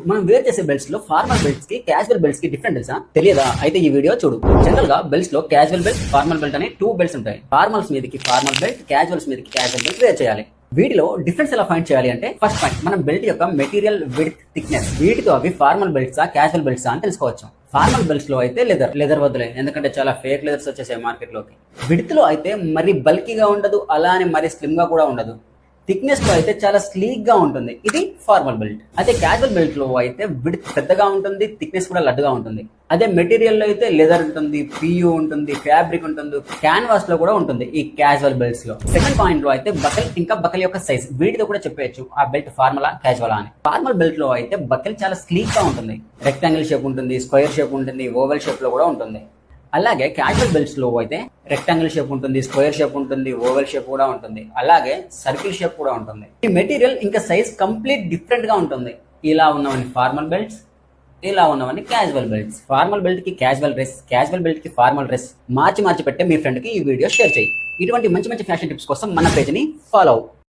మనం వేర్ చేసే బెల్ట్స్ లో ఫార్మల్ బెల్ట్స్ కి క్యాజువల్ బెల్ట్స్ కి డిఫరెంట్ తెలుసా? తెలియదా? అయితే ఈ వీడియో చూడు. జనరల్ గా బెల్ట్స్ లో క్యాజువల్ బెల్ట్, ఫార్మల్ బెల్ట్ అనే 2 బెల్ట్స్ ఉంటాయి. ఫార్మల్స్ మీదకి ఫార్మల్ బెల్ట్, క్యాజువల్స్ మీదకి క్యాజువల్ బెల్ట్ వేర్ చేయాలి. వీటిలో డిఫరెన్స్ ఎలా ఫైండ్ చేయాలి అంటే, ఫస్ట్ పాయింట్ మనం బెల్ట్ యొక్క మెటీరియల్ విడ్త్, థిక్నెస్, వీటితో అవి ఫార్మల్ బెల్ట్సా క్యాజువల్ బెల్ట్సా అని తెలుసుకోవచ్చు. ఫార్మల్ బెల్ట్స్ లో అయితే లెదర్ వద్దులే, ఎందుకంటే చాలా ఫేక్ లెదర్స్ వచ్చేసాయి మార్కెట్ లోకి. విడ్త్ లో అయితే మరీ బల్కీగా ఉండదు, అలా అని మరీ స్లిమ్ గా కూడా ఉండదు. థిక్నెస్ లో అయితే చాలా స్లీక్ గా ఉంటుంది. ఇది ఫార్మల్ బెల్ట్. అదే క్యాజువల్ బెల్ట్ లో అయితే విడ్త్ పెద్దగా ఉంటుంది, థిక్నెస్ కూడా లడ్డుగా ఉంటుంది. అదే మెటీరియల్ లో అయితే లెదర్ ఉంటుంది, పియూ ఉంటుంది, ఫ్యాబ్రిక్ ఉంటుంది, క్యాన్వాస్ లో కూడా ఉంటుంది ఈ క్యాజువల్ బెల్ట్స్ లో. సెకండ్ పాయింట్ లో అయితే బకల్, ఇంకా బకల్ యొక్క సైజ్, వీటితో కూడా చెప్పవచ్చు ఆ బెల్ట్ ఫార్మలా క్యాజువలా అని. ఫార్మల్ బెల్ట్ లో అయితే బకల్ చాలా స్లీక్ గా ఉంటుంది, రెక్టాంగిల్ షేప్ ఉంటుంది, స్క్వేర్ షేప్ ఉంటుంది, ఓవెల్ షేప్ లో కూడా ఉంటుంది. అలాగే క్యాజువల్ బెల్ట్స్ లో అయితే రెక్టాంగిల్ షేప్ ఉంటుంది, స్క్వేర్ షేప్ ఉంటుంది, ఓవెల్ షేప్ కూడా ఉంటుంది, అలాగే సర్కిల్ షేప్ కూడా ఉంటుంది. ఈ మెటీరియల్ ఇంకా సైజ్ కంప్లీట్ డిఫరెంట్ గా ఉంటుంది. ఇలా ఉన్నవన్నీ ఫార్మల్ బెల్ట్స్, ఇలా ఉన్నవన్నీ క్యాజువల్ బెల్ట్స్. ఫార్మల్ బెల్ట్ కి క్యాజువల్ డ్రెస్, క్యాజువల్ బెల్ట్ కి ఫార్మల్ డ్రెస్ మార్చి పెట్టే మీ ఫ్రెండ్ కి ఈ వీడియో షేర్ చేయి. ఇటువంటి మంచి మంచి ఫ్యాషన్ టిప్స్ కోసం మన పేజ్ ని ఫాలో అవ్వు.